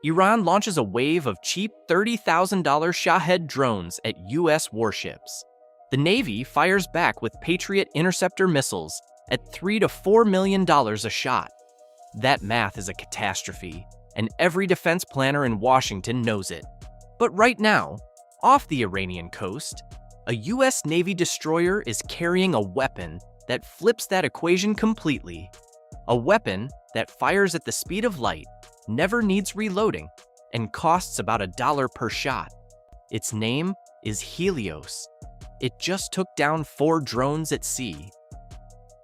Iran launches a wave of cheap $30,000 Shahed drones at U.S. warships. The Navy fires back with Patriot interceptor missiles at $3 to $4 million a shot. That math is a catastrophe, and every defense planner in Washington knows it. But right now, off the Iranian coast, a U.S. Navy destroyer is carrying a weapon that flips that equation completely. A weapon that fires at the speed of light, never needs reloading, and costs about $1 per shot. Its name is Helios. It just took down 4 drones at sea.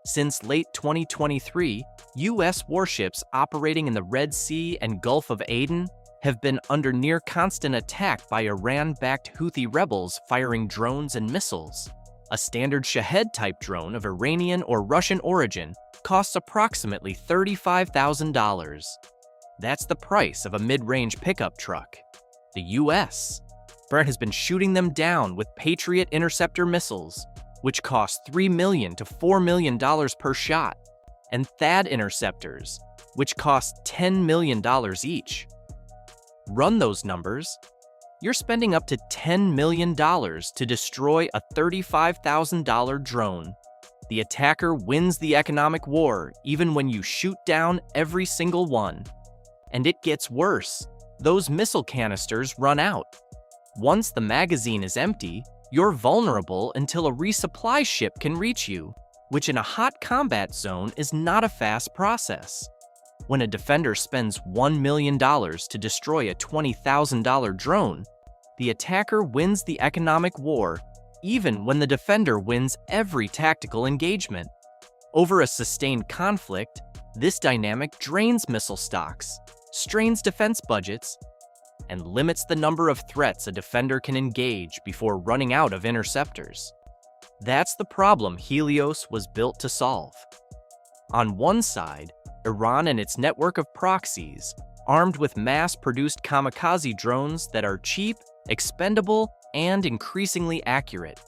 Since late 2023, U.S. warships operating in the Red Sea and Gulf of Aden have been under near constant attack by Iran-backed Houthi rebels firing drones and missiles. A standard Shahed-type drone of Iranian or Russian origin costs approximately $35,000. That's the price of a mid-range pickup truck. The U.S. has been shooting them down with Patriot interceptor missiles, which cost $3 million to $4 million per shot, and THAAD interceptors, which cost $10 million each. Run those numbers. You're spending up to $10 million to destroy a $35,000 drone. The attacker wins the economic war even when you shoot down every single one. And it gets worse. Those missile canisters run out. Once the magazine is empty, you're vulnerable until a resupply ship can reach you, which in a hot combat zone is not a fast process. When a defender spends $1 million to destroy a $20,000 drone, the attacker wins the economic war, even when the defender wins every tactical engagement. Over a sustained conflict, this dynamic drains missile stocks, strains defense budgets, and limits the number of threats a defender can engage before running out of interceptors. That's the problem Helios was built to solve. On one side, Iran and its network of proxies, armed with mass-produced kamikaze drones that are cheap, expendable, and increasingly accurate.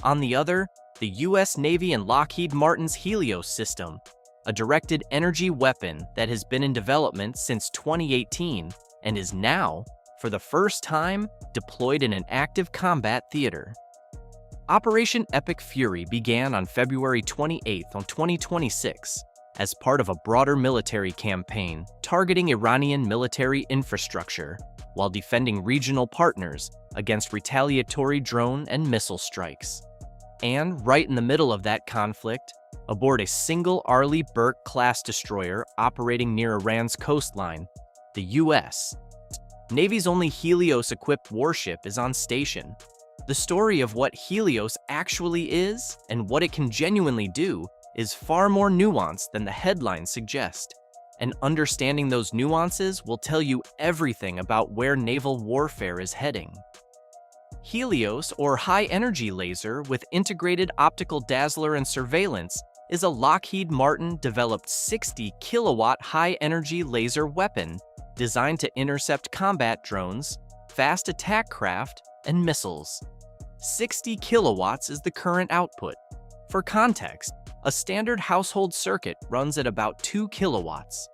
On the other, the U.S. Navy and Lockheed Martin's Helios system, a directed energy weapon that has been in development since 2018 and is now, for the first time, deployed in an active combat theater. Operation Epic Fury began on February 28, 2026, as part of a broader military campaign targeting Iranian military infrastructure while defending regional partners against retaliatory drone and missile strikes. And right in the middle of that conflict, aboard a single Arleigh Burke-class destroyer operating near Iran's coastline, the U.S. Navy's only Helios-equipped warship is on station. The story of what Helios actually is and what it can genuinely do is far more nuanced than the headlines suggest, and understanding those nuances will tell you everything about where naval warfare is heading. Helios, or high-energy laser with integrated optical dazzler and surveillance, is a Lockheed Martin-developed 60-kilowatt high-energy laser weapon designed to intercept combat drones, fast attack craft, and missiles. 60 kilowatts is the current output. For context, a standard household circuit runs at about 2 kilowatts.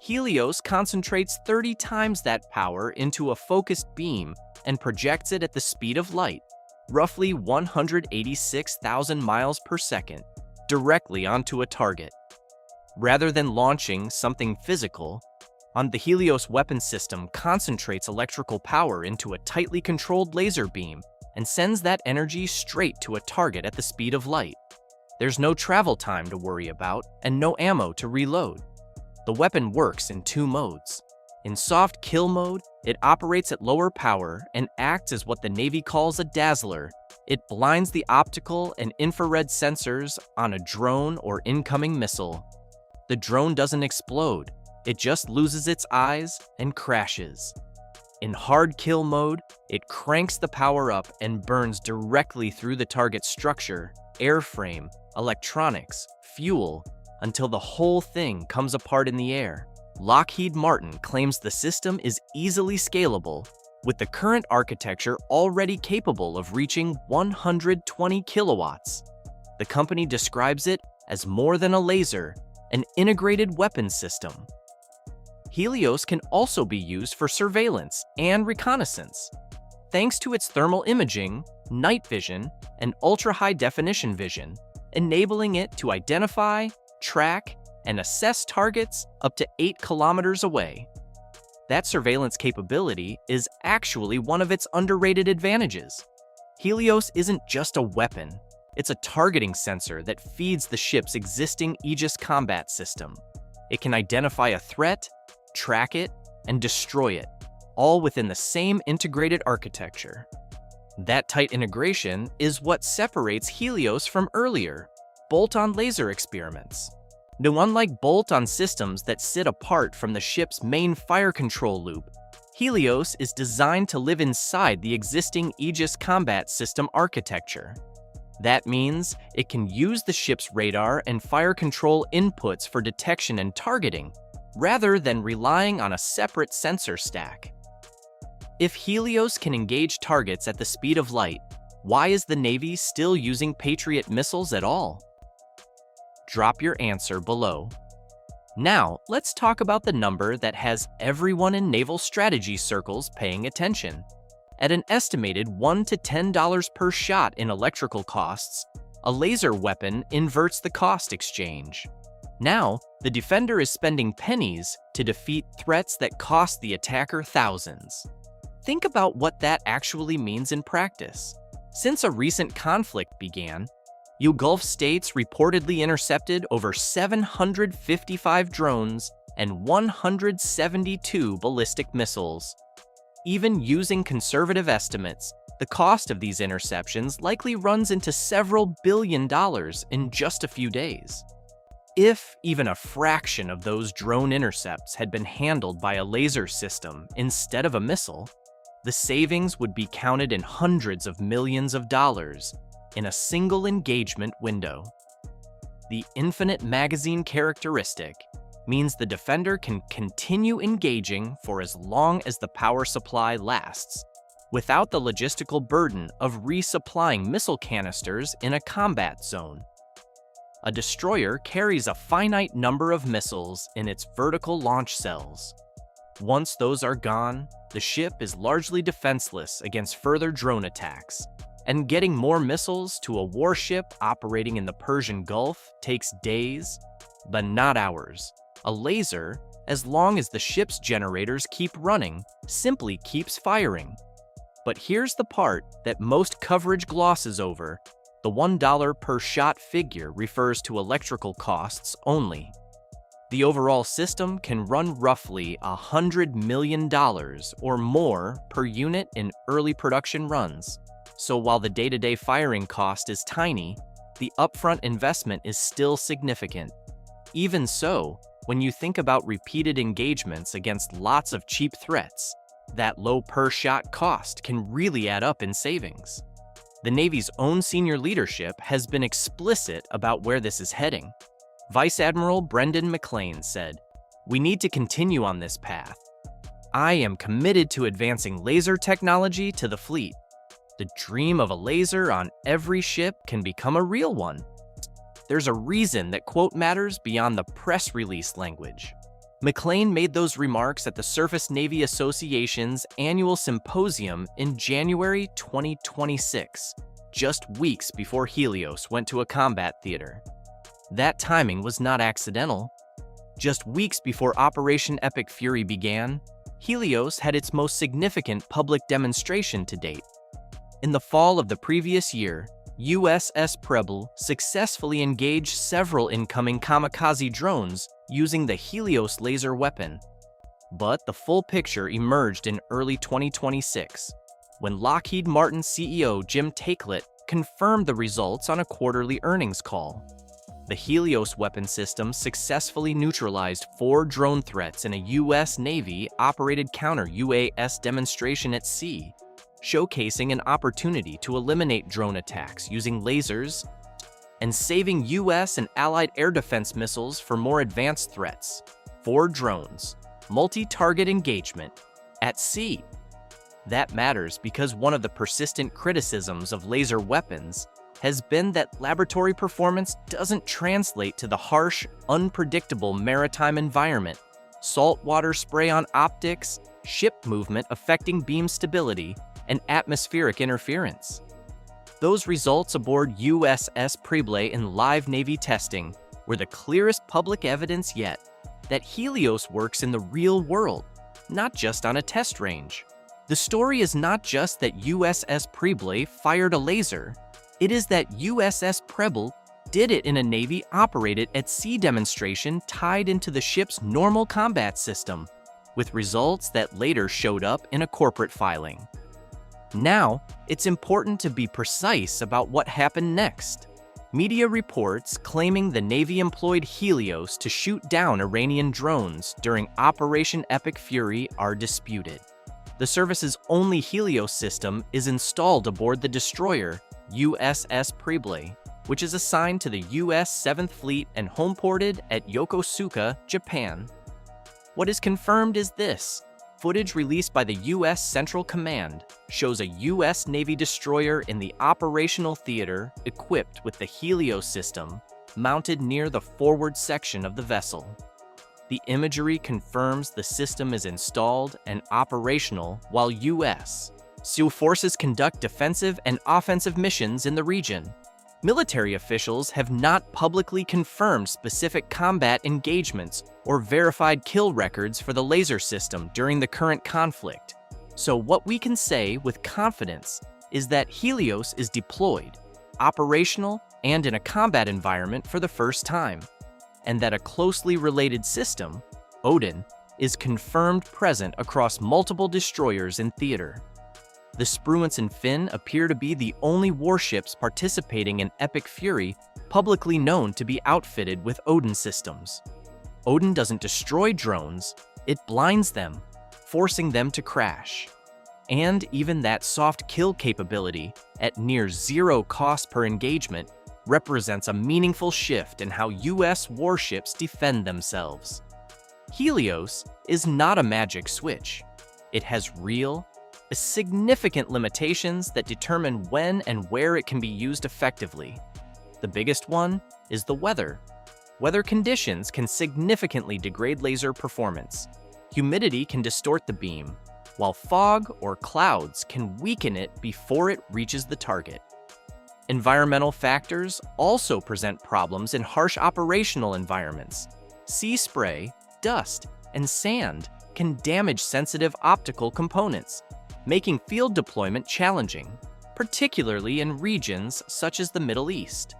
Helios concentrates 30 times that power into a focused beam and projects it at the speed of light, roughly 186,000 miles per second, directly onto a target. Rather than launching something physical, the Helios weapon system concentrates electrical power into a tightly controlled laser beam and sends that energy straight to a target at the speed of light. There's no travel time to worry about and no ammo to reload. The weapon works in 2 modes. In soft kill mode, it operates at lower power and acts as what the Navy calls a dazzler. It blinds the optical and infrared sensors on a drone or incoming missile. The drone doesn't explode, it just loses its eyes and crashes. In hard kill mode, it cranks the power up and burns directly through the target's structure, airframe, electronics, fuel, until the whole thing comes apart in the air. Lockheed Martin claims the system is easily scalable, with the current architecture already capable of reaching 120 kilowatts. The company describes it as more than a laser, an integrated weapon system. Helios can also be used for surveillance and reconnaissance. Thanks to its thermal imaging, night vision, and ultra-high-definition vision, enabling it to identify, track, and assess targets up to 8 kilometers away. That surveillance capability is actually one of its underrated advantages. Helios isn't just a weapon, it's a targeting sensor that feeds the ship's existing Aegis combat system. It can identify a threat, track it, and destroy it, all within the same integrated architecture. That tight integration is what separates Helios from earlier bolt-on laser experiments. Now, unlike bolt-on systems that sit apart from the ship's main fire control loop, Helios is designed to live inside the existing Aegis combat system architecture. That means it can use the ship's radar and fire control inputs for detection and targeting, rather than relying on a separate sensor stack. If Helios can engage targets at the speed of light, why is the Navy still using Patriot missiles at all? Drop your answer below. Now, let's talk about the number that has everyone in naval strategy circles paying attention. At an estimated $1 to $10 per shot in electrical costs, a laser weapon inverts the cost exchange. Now, the defender is spending pennies to defeat threats that cost the attacker thousands. Think about what that actually means in practice. Since a recent conflict began, Gulf states reportedly intercepted over 755 drones and 172 ballistic missiles. Even using conservative estimates, the cost of these interceptions likely runs into several billion dollars in just a few days. If even a fraction of those drone intercepts had been handled by a laser system instead of a missile, the savings would be counted in hundreds of millions of dollars in a single engagement window. The infinite magazine characteristic means the defender can continue engaging for as long as the power supply lasts, without the logistical burden of resupplying missile canisters in a combat zone. A destroyer carries a finite number of missiles in its vertical launch cells. Once those are gone, the ship is largely defenseless against further drone attacks, and getting more missiles to a warship operating in the Persian Gulf takes days, but not hours. A laser, as long as the ship's generators keep running, simply keeps firing. But here's the part that most coverage glosses over. The $1 per shot figure refers to electrical costs only. The overall system can run roughly $100 million or more per unit in early production runs. So while the day-to-day firing cost is tiny, the upfront investment is still significant. Even so, when you think about repeated engagements against lots of cheap threats, that low per-shot cost can really add up in savings. The Navy's own senior leadership has been explicit about where this is heading. Vice Admiral Brendan McClain said, "We need to continue on this path. I am committed to advancing laser technology to the fleet. The dream of a laser on every ship can become a real one." There's a reason that quote matters beyond the press release language. McClain made those remarks at the Surface Navy Association's annual symposium in January 2026, just weeks before Helios went to a combat theater. That timing was not accidental. Just weeks before Operation Epic Fury began, Helios had its most significant public demonstration to date. In the fall of the previous year, USS Preble successfully engaged several incoming kamikaze drones using the Helios laser weapon. But the full picture emerged in early 2026, when Lockheed Martin CEO Jim Taiclet confirmed the results on a quarterly earnings call. The Helios weapon system successfully neutralized 4 drone threats in a U.S. Navy-operated counter-UAS demonstration at sea, showcasing an opportunity to eliminate drone attacks using lasers and saving U.S. and allied air defense missiles for more advanced threats. 4 drones, multi-target engagement, at sea. That matters because one of the persistent criticisms of laser weapons has been that laboratory performance doesn't translate to the harsh, unpredictable maritime environment. saltwater spray on optics, ship movement affecting beam stability, and atmospheric interference. Those results aboard USS Preble in live Navy testing were the clearest public evidence yet that Helios works in the real world, not just on a test range. The story is not just that USS Preble fired a laser, it is that USS Preble did it in a Navy-operated at-sea demonstration tied into the ship's normal combat system, with results that later showed up in a corporate filing. Now, it's important to be precise about what happened next. Media reports claiming the Navy employed Helios to shoot down Iranian drones during Operation Epic Fury are disputed. The service's only Helios system is installed aboard the destroyer USS Preble, which is assigned to the U.S. 7th Fleet and homeported at Yokosuka, Japan. What is confirmed is this. Footage released by the U.S. Central Command shows a U.S. Navy destroyer in the operational theater equipped with the Helios system mounted near the forward section of the vessel. The imagery confirms the system is installed and operational while U.S. SEAL forces conduct defensive and offensive missions in the region. Military officials have not publicly confirmed specific combat engagements or verified kill records for the laser system during the current conflict. So what we can say with confidence is that Helios is deployed, operational, and in a combat environment for the first time, and that a closely related system, Odin, is confirmed present across multiple destroyers in theater. The Spruance and Finn appear to be the only warships participating in Epic Fury publicly known to be outfitted with Odin systems. Odin doesn't destroy drones, it blinds them, forcing them to crash. And even that soft kill capability, at near zero cost per engagement, represents a meaningful shift in how U.S. warships defend themselves. Helios is not a magic switch. It has real, significant limitations that determine when and where it can be used effectively. The biggest one is the weather. Weather conditions can significantly degrade laser performance. Humidity can distort the beam, while fog or clouds can weaken it before it reaches the target. Environmental factors also present problems in harsh operational environments. Sea spray, dust, and sand can damage sensitive optical components, making field deployment challenging, particularly in regions such as the Middle East.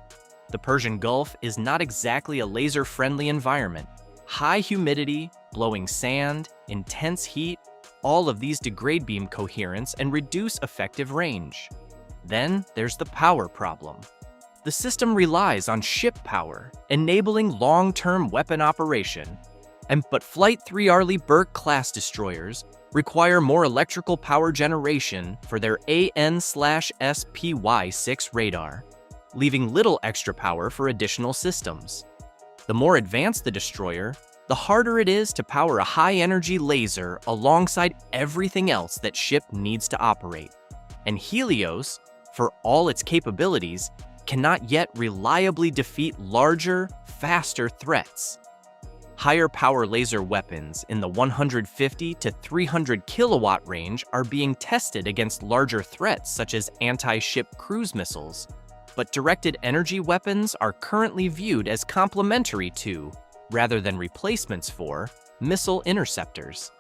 The Persian Gulf is not exactly a laser-friendly environment. High humidity, blowing sand, intense heat, all of these degrade beam coherence and reduce effective range. Then there's the power problem. The system relies on ship power, enabling long-term weapon operation. But Flight 3 Arleigh Burke-class destroyers require more electrical power generation for their AN/SPY-6 radar, leaving little extra power for additional systems. The more advanced the destroyer, the harder it is to power a high-energy laser alongside everything else that ship needs to operate. And Helios, for all its capabilities, cannot yet reliably defeat larger, faster threats. Higher power laser weapons in the 150 to 300 kilowatt range are being tested against larger threats such as anti-ship cruise missiles, but directed energy weapons are currently viewed as complementary to, rather than replacements for, missile interceptors.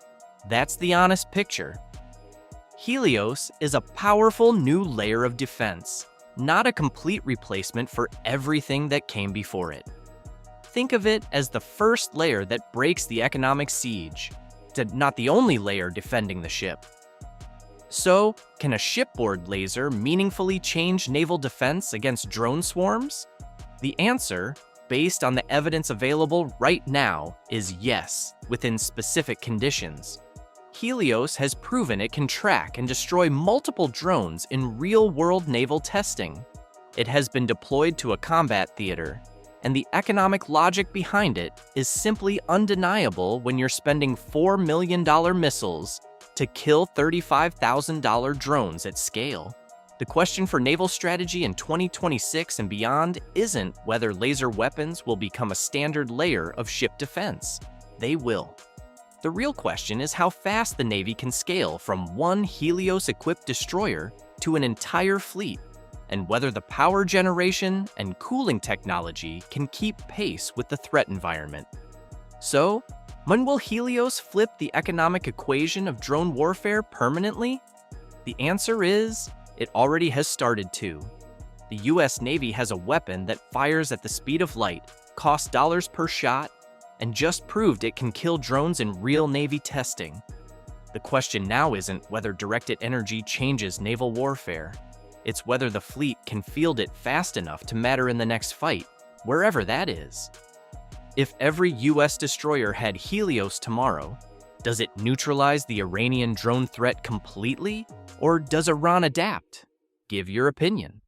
That's the honest picture. Helios is a powerful new layer of defense, not a complete replacement for everything that came before it. Think of it as the first layer that breaks the economic siege, not the only layer defending the ship. So, can a shipboard laser meaningfully change naval defense against drone swarms? The answer, based on the evidence available right now, is yes, within specific conditions. Helios has proven it can track and destroy multiple drones in real-world naval testing. It has been deployed to a combat theater, and the economic logic behind it is simply undeniable when you're spending $4 million missiles to kill $35,000 drones at scale. The question for naval strategy in 2026 and beyond isn't whether laser weapons will become a standard layer of ship defense. They will. The real question is how fast the Navy can scale from one Helios-equipped destroyer to an entire fleet, and whether the power generation and cooling technology can keep pace with the threat environment. So, when will Helios flip the economic equation of drone warfare permanently? The answer is, it already has started to. The US Navy has a weapon that fires at the speed of light, costs dollars per shot, and just proved it can kill drones in real Navy testing. The question now isn't whether directed energy changes naval warfare. It's whether the fleet can field it fast enough to matter in the next fight, wherever that is. If every US destroyer had Helios tomorrow, does it neutralize the Iranian drone threat completely, or does Iran adapt? Give your opinion.